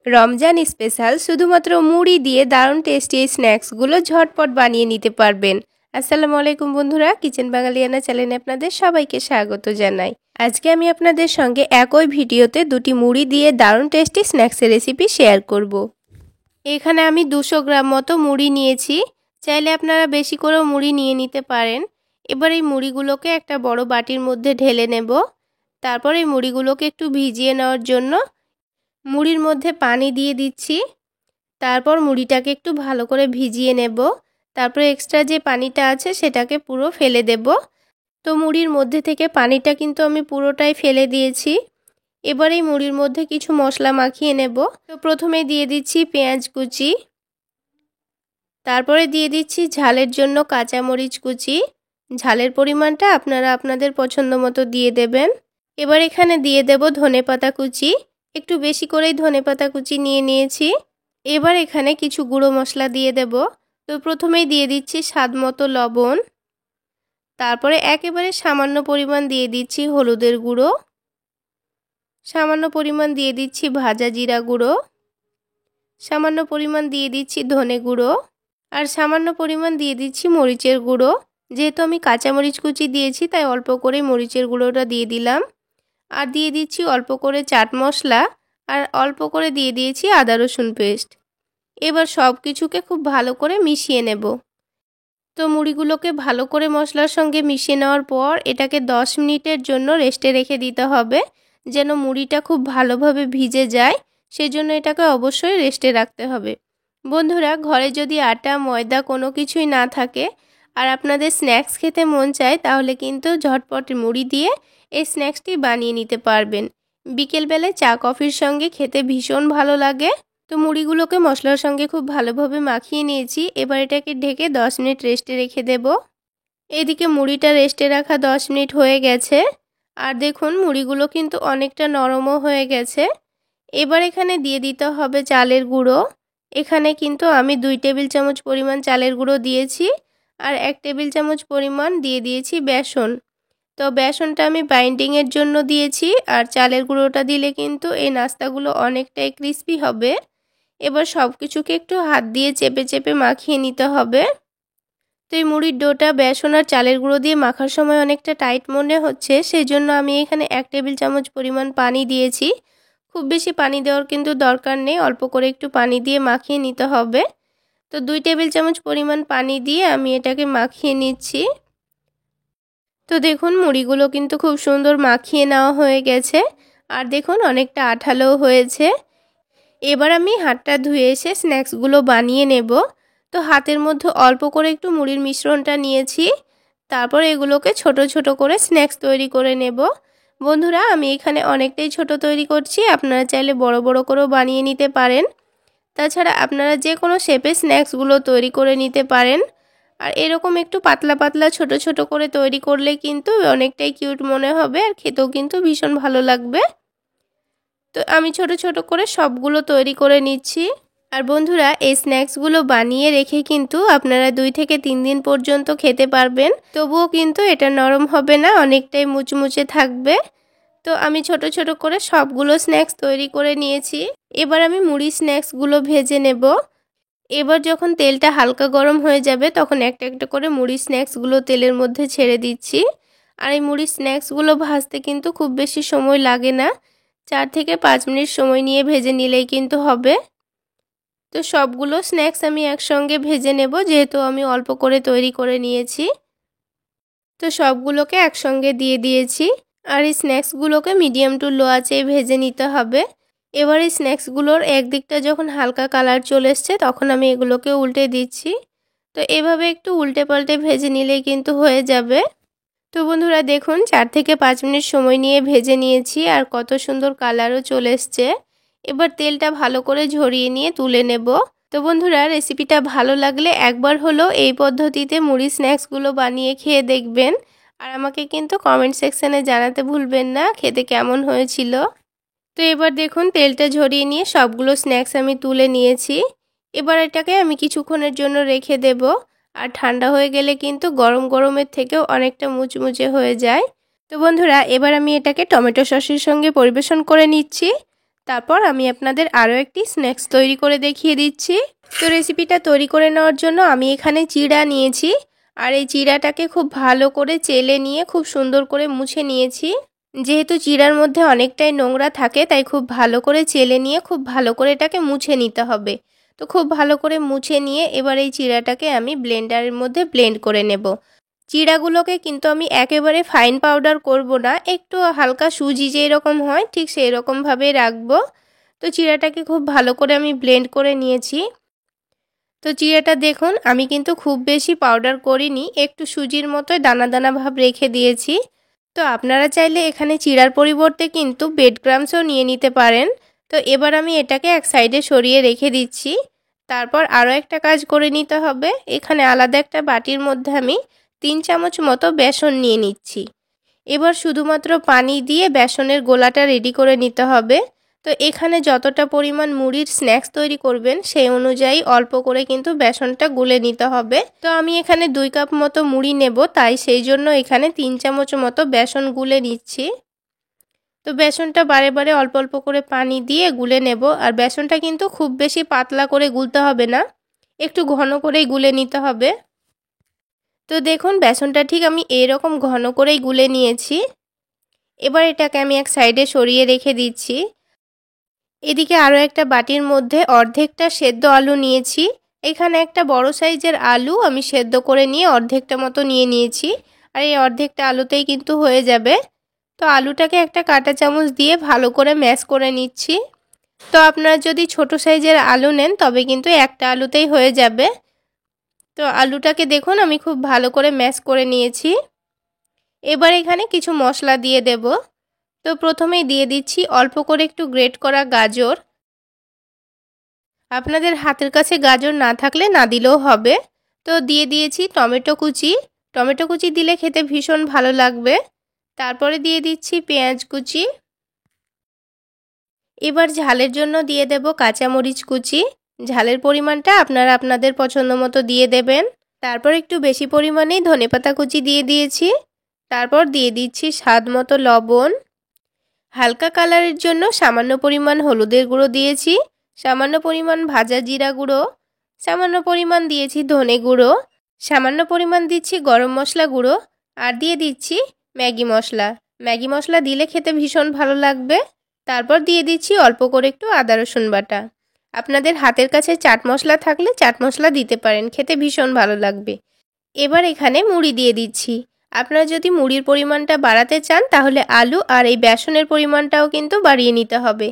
Ramzan special শুধুমাত্র মুড়ি দিয়ে দারুণ টেস্টি এই স্ন্যাক্সগুলো ঝটপট বানিয়ে নিতে পারবেন। আসসালামু আলাইকুম বন্ধুরা, কিচেন বাঙালিয়ানা চ্যানেলে আপনাদের সবাইকে স্বাগত জানাই। আজকে আমি আপনাদের সঙ্গে একই ভিডিওতে দুটি মুড়ি দিয়ে দারুণ টেস্টি স্ন্যাক্সের রেসিপি শেয়ার করব। এখানে আমি 200 গ্রাম মতো মুড়ি নিয়েছি, চাইলে আপনারা বেশি করেও মুড়ি নিয়ে নিতে পারেন। এবার এই মুড়িগুলোকে একটা বড় বাটির মধ্যে ঢেলে নেব। তারপর এই মুড়িগুলোকে একটু ভিজিয়ে নেওয়ার জন্য মুড়ির মধ্যে পানি দিয়ে দিচ্ছি। তারপর মুড়িটাকে একটু ভালো করে ভিজিয়ে নেব। তারপর এক্সট্রা যে পানিটা আছে সেটাকে পুরো ফেলে দেব। তো মুড়ির মধ্যে থেকে পানিটা কিন্তু আমি পুরোটাই ফেলে দিয়েছি। এবার এই মুড়ির মধ্যে কিছু মশলা মাখিয়ে নেব। তো প্রথমে দিয়ে দিচ্ছি পেঁয়াজ কুচি, তারপরে দিয়ে দিচ্ছি ঝালের জন্য কাঁচামরিচ কুচি। ঝালের পরিমাণটা আপনারা আপনাদের পছন্দ মতো দিয়ে দেবেন। এবার এখানে দিয়ে দেব ধনেপাতা কুচি, একটু বেশি করেই ধনেপাতা কুচি নিয়ে নিয়েছি। এবার এখানে কিছু গুঁড়ো মশলা দিয়ে দেব। তো প্রথমেই দিয়ে দিচ্ছি স্বাদ মতো লবণ, তারপরে একেবারে সামান্য পরিমাণ দিয়ে দিচ্ছি হলুদের গুঁড়ো, সামান্য পরিমাণ দিয়ে দিচ্ছি ভাজা জিরা গুঁড়ো, সামান্য পরিমাণ দিয়ে দিচ্ছি ধনে গুঁড়ো, আর সামান্য পরিমাণ দিয়ে দিচ্ছি মরিচের গুঁড়ো। যেহেতু আমি কাঁচামরিচ কুচি দিয়েছি তাই অল্প করে মরিচের গুঁড়োটা দিয়ে দিলাম। আর দিয়ে দিচ্ছি অল্প করে চাট মশলা, আর অল্প করে দিয়ে দিয়েছি আদা রসুন পেস্ট। এবার সব কিছুকে খুব ভালো করে মিশিয়ে নেব। তো মুড়িগুলোকে ভালো করে মশলার সঙ্গে মিশিয়ে নেওয়ার পর এটাকে 10 মিনিটের জন্য রেস্টে রেখে দিতে হবে, যেন মুড়িটা খুব ভালোভাবে ভিজে যায়। সেজন্য এটাকে অবশ্যই রেস্টে রাখতে হবে। বন্ধুরা, ঘরে যদি আটা ময়দা কোনো কিছুই না থাকে আর আপনাদের স্ন্যাক্স খেতে মন চায়, তাহলে কিন্তু ঝটপট মুড়ি দিয়ে এই স্ন্যাক্সটি বানিয়ে নিতে পারবেন। বিকেলবেলায় চা কফির সঙ্গে খেতে ভীষণ ভালো লাগে। তো মুড়িগুলোকে মশলার সঙ্গে খুব ভালোভাবে মাখিয়ে নিয়েছি। এবার এটাকে ঢেকে 10 মিনিট রেস্টে রেখে দেব। এদিকে মুড়িটা রেস্টে রাখা 10 মিনিট হয়ে গেছে, আর দেখুন মুড়িগুলো কিন্তু অনেকটা নরমও হয়ে গেছে। এবার এখানে দিয়ে দিতে হবে চালের গুঁড়ো। এখানে কিন্তু আমি 2 টেবিল চামচ পরিমাণ চালের গুঁড়ো দিয়েছি, আর 1 টেবিল চামচ পরিমাণ দিয়ে দিয়েছি বেসন। তো বেসনটা আমি বাইন্ডিংয়ের জন্য দিয়েছি, আর চালের গুঁড়োটা দিলে কিন্তু এই নাস্তাগুলো অনেকটাই ক্রিস্পি হবে। এবার সব কিছুকে একটু হাত দিয়ে চেপে চেপে মাখিয়ে নিতে হবে। তো এই মুড়ির ডোটা বেসন আর চালের গুঁড়ো দিয়ে মাখার সময় অনেকটা টাইট মনে হচ্ছে, সেই জন্য আমি এখানে 1 টেবিল চামচ পরিমাণ পানি দিয়েছি। খুব বেশি পানি দেওয়ার কিন্তু দরকার নেই, অল্প করে একটু পানি দিয়ে মাখিয়ে নিতে হবে। তো 2 টেবিল চামচ পরিমাণ পানি দিয়ে আমি এটাকে মাখিয়ে নিচ্ছি। তো দেখুন মুড়িগুলো কিন্তু খুব সুন্দর মাখিয়ে নেওয়া হয়ে গেছে, আর দেখুন অনেকটা আঠালোও হয়েছে। এবার আমি হাতটা ধুয়ে এসে স্ন্যাক্সগুলো বানিয়ে নেব। তো হাতের মধ্যে অল্প করে একটু মুড়ির মিশ্রণটা নিয়েছি, তারপর এগুলোকে ছোট ছোট করে স্ন্যাক্স তৈরি করে নেব। বন্ধুরা, আমি এখানে অনেকটাই ছোট তৈরি করছি, আপনারা চাইলে বড় বড় করেও বানিয়ে নিতে পারেন। তাছাড়া আপনারা যে কোনো শেপে স্ন্যাক্সগুলো তৈরি করে নিতে পারেন। আর এরকম একটু পাতলা পাতলা ছোট ছোট করে তৈরি করলে কিন্তু অনেকটাই কিউট মনে হবে, আর খেতেও কিন্তু ভীষণ ভালো লাগবে। তো আমি ছোট ছোট করে সবগুলো তৈরি করে নিচ্ছি। আর বন্ধুরা, এই স্ন্যাক্সগুলো বানিয়ে রেখে কিন্তু আপনারা 2 থেকে 3 দিন পর্যন্ত খেতে পারবেন, তবুও কিন্তু এটা নরম হবে না, অনেকটাই মুচমুচে থাকবে। তো আমি ছোট ছোট করে সবগুলো স্ন্যাক্স তৈরি করে নিয়েছি। এবার আমি মুড়ি স্ন্যাক্সগুলো ভেজে নেব। এবার যখন তেলটা হালকা গরম হয়ে যাবে তখন একটা একটা করে মুড়ি স্ন্যাক্সগুলো তেলের মধ্যে ছেড়ে দিচ্ছি। আর এই মুড়ি স্ন্যাক্সগুলো ভাজতে কিন্তু খুব বেশি সময় লাগে না, 4 থেকে 5 মিনিট সময় নিয়ে ভেজে নিলেই কিন্তু হবে। তো সবগুলো স্ন্যাক্স আমি একসঙ্গে ভেজে নেব, যেহেতু আমি অল্প করে তৈরি করে নিয়েছি। তো সবগুলোকে একসঙ্গে দিয়ে দিয়েছি, আর এই স্ন্যাক্সগুলোকে মিডিয়াম টু লো আঁচে ভেজে নিতে হবে। এবার এই স্ন্যাক্সগুলোর একদিকটা যখন হালকা কালার চলে এসছে তখন আমি এগুলোকে উল্টে দিচ্ছি। তো এভাবে একটু উল্টে পাল্টে ভেজে নিলেই কিন্তু হয়ে যাবে। তো বন্ধুরা দেখুন, 4 থেকে 5 মিনিট সময় নিয়ে ভেজে নিয়েছি, আর কত সুন্দর কালারও চলে এসছে। এবার তেলটা ভালো করে ঝরিয়ে নিয়ে তুলে নেব। তো বন্ধুরা, রেসিপিটা ভালো লাগলে একবার হলেও এই পদ্ধতিতে মুড়ি স্ন্যাক্সগুলো বানিয়ে খেয়ে দেখবেন, আর আমাকে কিন্তু কমেন্ট সেকশানে জানাতে ভুলবেন না খেতে কেমন হয়েছিল। তো এবার দেখুন তেলটা ঝরিয়ে নিয়ে সবগুলো স্ন্যাক্স আমি তুলে নিয়েছি। এবার এটাকে আমি কিছুক্ষণের জন্য রেখে দেব, আর ঠান্ডা হয়ে গেলে কিন্তু গরম গরমের থেকেও অনেকটা মুচমুচে হয়ে যায়। তো বন্ধুরা, এবার আমি এটাকে টমেটো সসের সঙ্গে পরিবেশন করে নিচ্ছি। তারপর আমি আপনাদের আরও একটি স্ন্যাক্স তৈরি করে দেখিয়ে দিচ্ছি। তো রেসিপিটা তৈরি করে নেওয়ার জন্য আমি এখানে চিড়া নিয়েছি, আর এই চিড়াটাকে খুব ভালো করে চেলে নিয়ে খুব সুন্দর করে মুছে নিয়েছি। যেহেতু চিড়ার মধ্যে অনেকটাই নোংরা থাকে, তাই খুব ভালো করে চেলে নিয়ে খুব ভালো করে এটাকে মুছে নিতে হবে। তো খুব ভালো করে মুছে নিয়ে এবার এই চিড়াটাকে আমি ব্লেন্ডারের মধ্যে ব্লেন্ড করে নেব। চিড়াগুলোকে কিন্তু আমি একেবারে ফাইন পাউডার করব না, একটু হালকা সুজি যেই রকম হয় ঠিক সেই রকমভাবে রাখবো। তো চিড়াটাকে খুব ভালো করে আমি ব্লেন্ড করে নিয়েছি। তো চিড়াটা দেখুন আমি কিন্তু খুব বেশি পাউডার করিনি, একটু সুজির মতো দানা দানা ভাব রেখে দিয়েছি। তো আপনারা চাইলে এখানে চিড়ার পরিবর্তে কিন্তু ব্রেড ক্রাম্বসও নিয়ে নিতে পারেন। তো এবার আমি এটাকে এক সাইডে সরিয়ে রেখে দিচ্ছি। তারপর আরও একটা কাজ করে নিতে হবে। এখানে আলাদা একটা বাটির মধ্যে আমি 3 চামচ মতো বেসন নিয়ে নিচ্ছি। এবার শুধুমাত্র পানি দিয়ে বেসনের গোলাটা রেডি করে নিতে হবে। তো এখানে যতটা পরিমাণ মুড়ির স্ন্যাক্স তৈরি করবেন সেই অনুযায়ী অল্প করে কিন্তু বেসনটা গুলে নিতে হবে। তো আমি এখানে 2 কাপ মতো মুড়ি নেব, তাই সেই জন্য এখানে 3 চামচ মতো বেসন গুলে নিচ্ছি। তো বেসনটা বারে বারে অল্প অল্প করে পানি দিয়ে গুলে নেব। আর বেসনটা কিন্তু খুব বেশি পাতলা করে গুলতে হবে না, একটু ঘন করেই গুলে নিতে হবে। তো দেখুন বেসনটা ঠিক আমি এরকম ঘন করেই গুলে নিয়েছি। এবার এটাকে আমি এক সাইডে সরিয়ে রেখে দিচ্ছি। এদিকে আরও একটা বাটির মধ্যে অর্ধেকটা সেদ্ধ আলু নিয়েছি। এখানে একটা বড় সাইজের আলু আমি সেদ্ধ করে নিয়ে অর্ধেকটা মতো নিয়ে নিয়েছি, আর এই অর্ধেকটা আলুতেই কিন্তু হয়ে যাবে। তো আলুটাকে একটা কাঁটা চামচ দিয়ে ভালো করে ম্যাশ করে নিচ্ছি। তো আপনারা যদি ছোট সাইজের আলু নেন তবে কিন্তু একটা আলুতেই হয়ে যাবে। তো আলুটাকে দেখুন আমি খুব ভালো করে ম্যাশ করে নিয়েছি। এবার এখানে কিছু মশলা দিয়ে দেব। তো প্রথমেই দিয়ে দিচ্ছি অল্প করে একটু গ্রেট করা গাজর। আপনাদের হাতের কাছে গাজর না থাকলে না দিলেও হবে। তো দিয়ে দিয়েছি টমেটো কুচি। টমেটো কুচি দিলে খেতে ভীষণ ভালো লাগবে। তারপরে দিয়ে দিচ্ছি পেঁয়াজ কুচি। এবার ঝালের জন্য দিয়ে দেব কাঁচামরিচ কুচি। ঝালের পরিমাণটা আপনারা আপনাদের পছন্দ মতো দিয়ে দেবেন। তারপর একটু বেশি পরিমাণেই ধনেপাতা কুচি দিয়ে দিয়েছি। তারপর দিয়ে দিচ্ছি স্বাদ মতো লবণ। হালকা কালারের জন্য সামান্য পরিমাণ হলুদের গুঁড়ো দিয়েছি, সামান্য পরিমাণ ভাজা জিরা গুঁড়ো, সামান্য পরিমাণ দিয়েছি ধনে গুঁড়ো, সামান্য পরিমাণ দিচ্ছি গরম মশলা গুঁড়ো, আর দিয়ে দিচ্ছি ম্যাগি মশলা। ম্যাগি মশলা দিলে খেতে ভীষণ ভালো লাগবে। তারপর দিয়ে দিচ্ছি অল্প করে একটু আদা রসুন বাটা। আপনাদের হাতের কাছে চাট মশলা থাকলে চাট মশলা দিতে পারেন, খেতে ভীষণ ভালো লাগবে। এবার এখানে মুড়ি দিয়ে দিচ্ছি। আপনারা যদি মুড়ির পরিমাণটা বাড়াতে চান তাহলে আলু আর এই বেসনের পরিমাণটাও কিন্তু বাড়িয়ে নিতে হবে।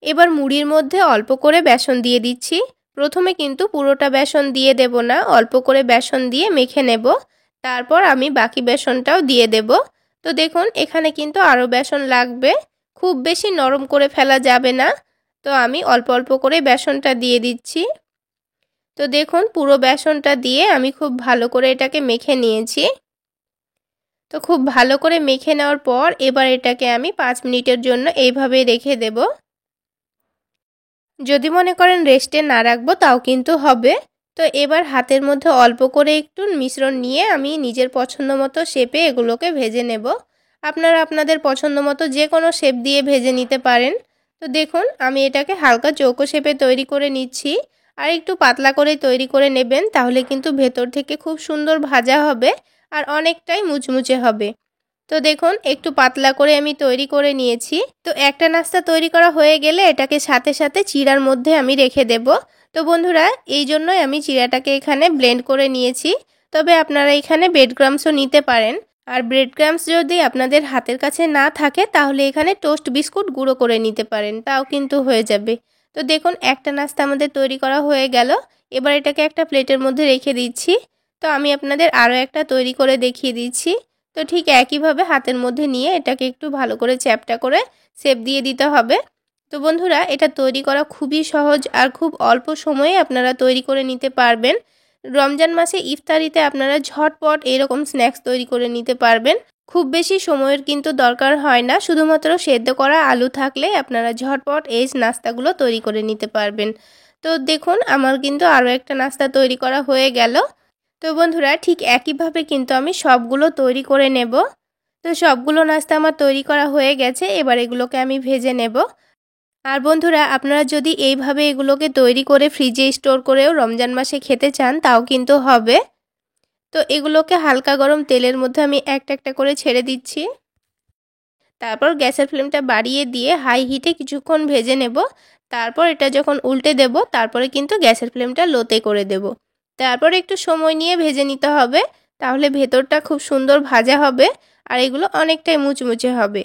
এবার মুড়ির মধ্যে অল্প করে বেসন দিয়ে দিচ্ছি। প্রথমে কিন্তু পুরোটা বেসন দিয়ে দেব না, অল্প করে বেসন দিয়ে মেখে নেব। তারপর আমি বাকি বেসনটাও দিয়ে দেব। তো দেখুন এখানে কিন্তু আরও বেসন লাগবে, খুব বেশি নরম করে ফেলা যাবে না। তো আমি অল্প অল্প করে বেসনটা দিয়ে দিচ্ছি। তো দেখুন পুরো বেসনটা দিয়ে আমি খুব ভালো করে এটাকে মেখে নিয়েছি। তো খুব ভালো করে মেখে নেওয়ার পর এবার এটাকে আমি 5 মিনিটের জন্য এইভাবে রেখে দেব। যদি মনে করেন রেস্টে না রাখবো তাও কিন্তু হবে। তো এবার হাতের মধ্যে অল্প করে একটু মিশ্রণ নিয়ে আমি নিজের পছন্দ মতো শেপে এগুলোকে ভেজে নেব। আপনারা আপনাদের পছন্দ মতো যে কোনো শেপ দিয়ে ভেজে নিতে পারেন। তো দেখুন আমি এটাকে হালকা চৌকো শেপে তৈরি করে নিচ্ছি। আর একটু পাতলা করে তৈরি করে নেবেন, তাহলে কিন্তু ভেতর থেকে খুব সুন্দর ভাজা হবে আর অনেকটাই মুচমুচে হবে। তো দেখুন একটু পাতলা করে আমি তৈরি করে নিয়েছি। তো একটা নাস্তা তৈরি করা হয়ে গেলে এটাকে সাথে সাথে চিড়ার মধ্যে আমি রেখে দেব। তো বন্ধুরা এই জন্যই আমি চিড়াটাকে এখানে ব্লেন্ড করে নিয়েছি। তবে আপনারা এখানে ব্রেড ক্রাম্বসও নিতে পারেন। আর ব্রেড ক্রাম্বস যদি আপনাদের হাতের কাছে না থাকে তাহলে এখানে টোস্ট বিস্কুট গুঁড়ো করে নিতে পারেন, তাও কিন্তু হয়ে যাবে। তো দেখুন একটা নাস্তা আমাদের তৈরি করা হয়ে গেল। এবার এটাকে একটা প্লেটের মধ্যে রেখে দিচ্ছি। তো আমি আপনাদের আরও একটা তৈরি করে দেখিয়ে দিচ্ছি। তো ঠিক একইভাবে হাতের মধ্যে নিয়ে এটাকে একটু ভালো করে চ্যাপটা করে শেপ দিয়ে দিতে হবে। তো বন্ধুরা এটা তৈরি করা খুবই সহজ আর খুব অল্প সময়ে আপনারা তৈরি করে নিতে পারবেন। রমজান মাসে ইফতারিতে আপনারা ঝটপট এরকম স্ন্যাক্স তৈরি করে নিতে পারবেন। খুব বেশি সময়ের কিন্তু দরকার হয় না, শুধুমাত্র সেদ্ধ করা আলু থাকলে আপনারা ঝটপট এই নাস্তাগুলো তৈরি করে নিতে পারবেন। তো দেখুন আমার কিন্তু আরও একটা নাস্তা তৈরি করা হয়ে গেল। তো বন্ধুরা ঠিক একইভাবে কিন্তু আমি সবগুলো তৈরি করে নেব। তো সবগুলো নাস্তা আমার তৈরি করা হয়ে গেছে, এবার এগুলোকে আমি ভেজে নেব। আর বন্ধুরা, আপনারা যদি এইভাবে এগুলোকে তৈরি করে ফ্রিজে স্টোর করেও রমজান মাসে খেতে চান তাও কিন্তু হবে। তো এগুলোকে হালকা গরম তেলের মধ্যে আমি একটা একটা করে ছেড়ে দিচ্ছি। তারপর গ্যাসের ফ্লেমটা বাড়িয়ে দিয়ে হাই হিটে কিছুক্ষণ ভেজে নেব। তারপর এটা যখন উল্টে দেব তারপরে কিন্তু গ্যাসের ফ্লেমটা লোতে করে দেব। তারপর একটু সময় নিয়ে ভেজে নিতে হবে, তাহলে ভেতরটা খুব সুন্দর ভাজা হবে আর এগুলো অনেকটাই মুচমুচে হবে।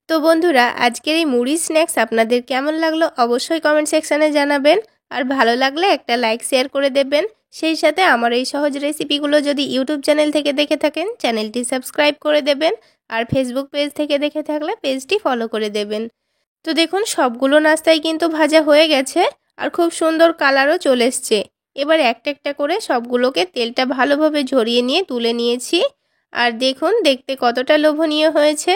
তো বন্ধুরা, আজকের এই মুড়ি স্ন্যাক্স আপনাদের কেমন লাগলো অবশ্যই কমেন্ট সেকশানে জানাবেন। আর ভালো লাগলে একটা লাইক শেয়ার করে দেবেন। সেই সাথে আমার এই সহজ রেসিপিগুলো যদি ইউটিউব চ্যানেল থেকে দেখে থাকেন চ্যানেলটি সাবস্ক্রাইব করে দেবেন। আর ফেসবুক পেজ থেকে দেখে থাকলে পেজটি ফলো করে দেবেন। তো দেখুন, সবগুলো নাস্তাই কিন্তু ভাজা হয়ে গেছে আর খুব সুন্দর কালারও চলে এসছে। এবার একটা একটা করে সবগুলোকে তেলটা ভালোভাবে ঝরিয়ে নিয়ে তুলে নিয়েছি। আর দেখুন দেখতে কতটা লোভনীয় হয়েছে।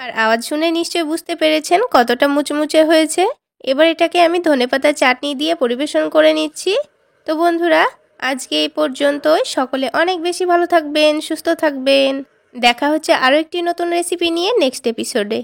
আর আওয়াজ শুনে নিশ্চয়ই বুঝতে পেরেছেন কতটা মুচমুচে হয়েছে। এবার এটাকে আমি ধনেপাতা চাটনি দিয়ে পরিবেশন করে নিচ্ছি। তো বন্ধুরা, আজকে এই পর্যন্তই। সকলে অনেক বেশি ভালো থাকবেন, সুস্থ থাকবেন। দেখা হচ্ছে আরও একটি নতুন রেসিপি নিয়ে নেক্সট এপিসোডে।